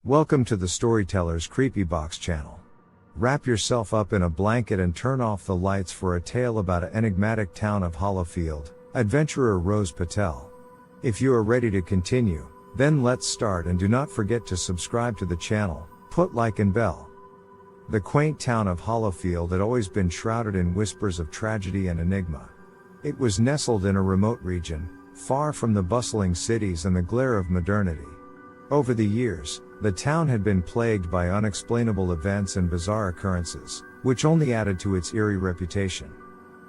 Welcome to the Storyteller's Creepybox channel. Wrap yourself up in a blanket and turn off the lights for a tale about an enigmatic town of Hollowfield, adventurer Rose Patel. If you are ready to continue, then let's start, and do not forget to subscribe to the channel, put like and bell. The quaint town of Hollowfield had always been shrouded in whispers of tragedy and enigma. It was nestled in a remote region, far from the bustling cities and the glare of modernity. Over the years, the town had been plagued by unexplainable events and bizarre occurrences, which only added to its eerie reputation.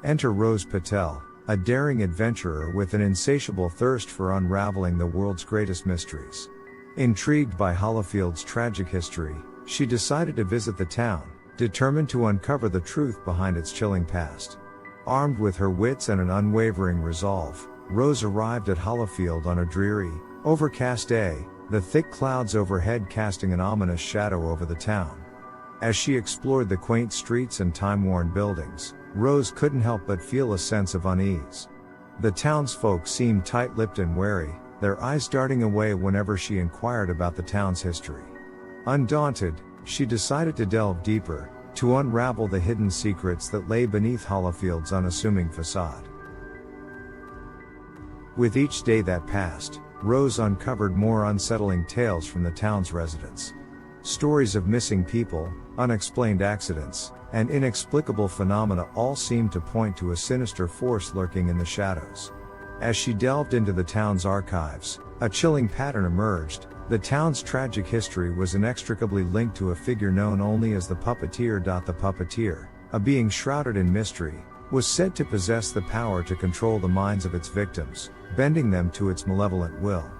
Enter Rose Patel, a daring adventurer with an insatiable thirst for unraveling the world's greatest mysteries. Intrigued by Hollowfield's tragic history, she decided to visit the town, determined to uncover the truth behind its chilling past. Armed with her wits and an unwavering resolve, Rose arrived at Hollowfield on a dreary, overcast day, the thick clouds overhead casting an ominous shadow over the town. As she explored the quaint streets and time-worn buildings, Rose couldn't help but feel a sense of unease. The townsfolk seemed tight-lipped and wary, their eyes darting away whenever she inquired about the town's history. Undaunted, she decided to delve deeper, to unravel the hidden secrets that lay beneath Hollowfield's unassuming facade. With each day that passed, Rose uncovered more unsettling tales from the town's residents. Stories of missing people, unexplained accidents, and inexplicable phenomena all seemed to point to a sinister force lurking in the shadows. As she delved into the town's archives, a chilling pattern emerged. The town's tragic history was inextricably linked to a figure known only as the Puppeteer. The Puppeteer, a being shrouded in mystery, was said to possess the power to control the minds of its victims, bending them to its malevolent will.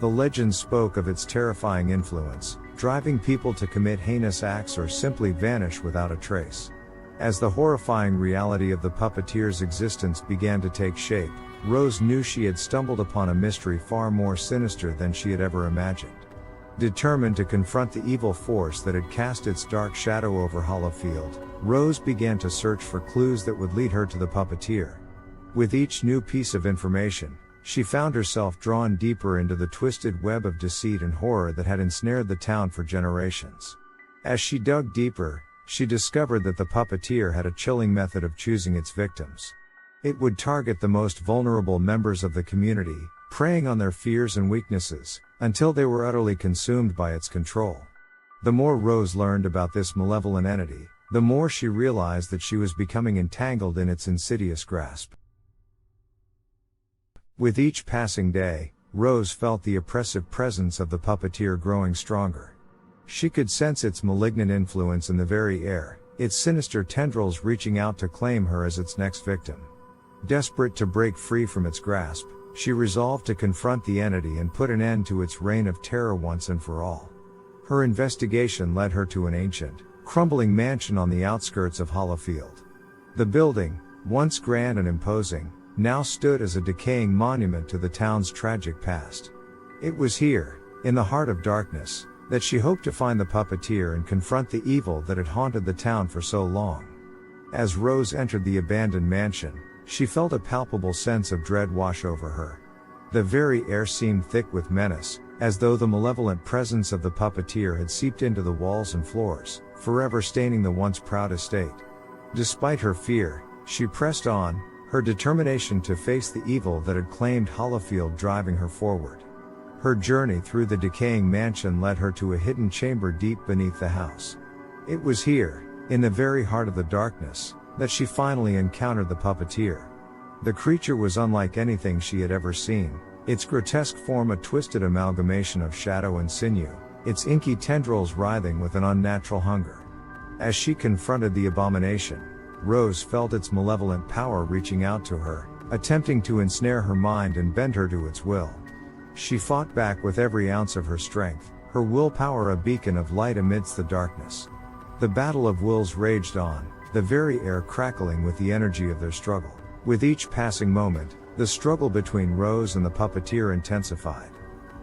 The legend spoke of its terrifying influence, driving people to commit heinous acts or simply vanish without a trace. As the horrifying reality of the Puppeteer's existence began to take shape, Rose knew she had stumbled upon a mystery far more sinister than she had ever imagined. Determined to confront the evil force that had cast its dark shadow over Hollowfield, Rose began to search for clues that would lead her to the Puppeteer. With each new piece of information, she found herself drawn deeper into the twisted web of deceit and horror that had ensnared the town for generations. As she dug deeper, she discovered that the Puppeteer had a chilling method of choosing its victims. It would target the most vulnerable members of the community, preying on their fears and weaknesses, until they were utterly consumed by its control. The more Rose learned about this malevolent entity, the more she realized that she was becoming entangled in its insidious grasp. With each passing day, Rose felt the oppressive presence of the Puppeteer growing stronger. She could sense its malignant influence in the very air, its sinister tendrils reaching out to claim her as its next victim. Desperate to break free from its grasp, she resolved to confront the entity and put an end to its reign of terror once and for all. Her investigation led her to an ancient, crumbling mansion on the outskirts of Hollowfield. The building, once grand and imposing, now stood as a decaying monument to the town's tragic past. It was here, in the heart of darkness, that she hoped to find the Puppeteer and confront the evil that had haunted the town for so long. As Rose entered the abandoned mansion, she felt a palpable sense of dread wash over her. The very air seemed thick with menace, as though the malevolent presence of the Puppeteer had seeped into the walls and floors, forever staining the once proud estate. Despite her fear, she pressed on, her determination to face the evil that had claimed Hollowfield driving her forward. Her journey through the decaying mansion led her to a hidden chamber deep beneath the house. It was here, in the very heart of the darkness, that she finally encountered the Puppeteer. The creature was unlike anything she had ever seen, its grotesque form a twisted amalgamation of shadow and sinew, its inky tendrils writhing with an unnatural hunger. As she confronted the abomination, Rose felt its malevolent power reaching out to her, attempting to ensnare her mind and bend her to its will. She fought back with every ounce of her strength, her willpower a beacon of light amidst the darkness. The battle of wills raged on, the very air crackling with the energy of their struggle. With each passing moment, the struggle between Rose and the Puppeteer intensified.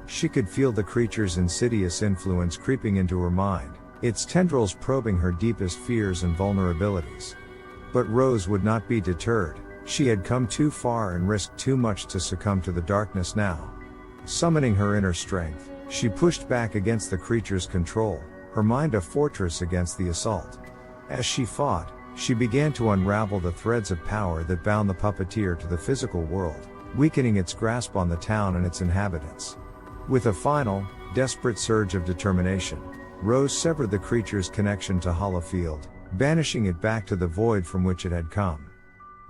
She could feel the creature's insidious influence creeping into her mind, its tendrils probing her deepest fears and vulnerabilities. But Rose would not be deterred. She had come too far and risked too much to succumb to the darkness now. Summoning her inner strength, She pushed back against the creature's control, her mind a fortress against the assault. As she fought, she began to unravel the threads of power that bound the puppeteer to the physical world, weakening its grasp on the town and its inhabitants. With a final, desperate surge of determination, Rose severed the creature's connection to Hollowfield, banishing it back to the void from which it had come.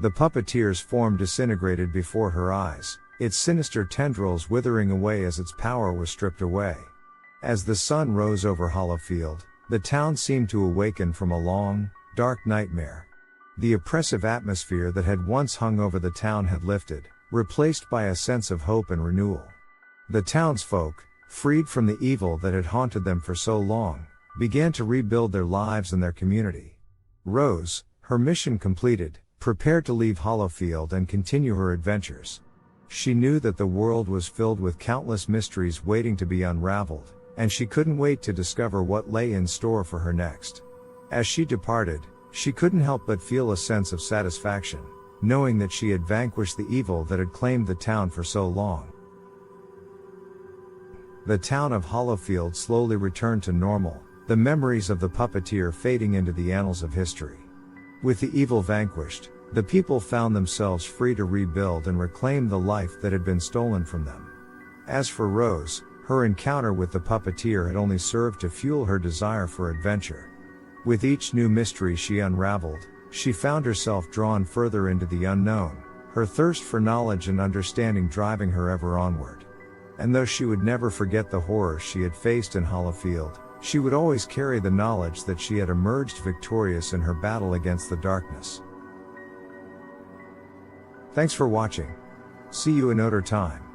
The puppeteer's form disintegrated before her eyes, its sinister tendrils withering away as its power was stripped away. As the sun rose over Hollowfield, the town seemed to awaken from a long, dark nightmare. The oppressive atmosphere that had once hung over the town had lifted, replaced by a sense of hope and renewal. The townsfolk, freed from the evil that had haunted them for so long, began to rebuild their lives and their community. Rose, her mission completed, prepared to leave Hollowfield and continue her adventures. She knew that the world was filled with countless mysteries waiting to be unraveled, and she couldn't wait to discover what lay in store for her next. As she departed, she couldn't help but feel a sense of satisfaction, knowing that she had vanquished the evil that had claimed the town for so long. The town of Hollowfield slowly returned to normal, the memories of the puppeteer fading into the annals of history. With the evil vanquished, the people found themselves free to rebuild and reclaim the life that had been stolen from them. As for Rose, her encounter with the puppeteer had only served to fuel her desire for adventure. With each new mystery she unraveled, she found herself drawn further into the unknown, her thirst for knowledge and understanding driving her ever onward. And though she would never forget the horrors she had faced in Hollowfield, she would always carry the knowledge that she had emerged victorious in her battle against the darkness. Thanks for watching. See you another time.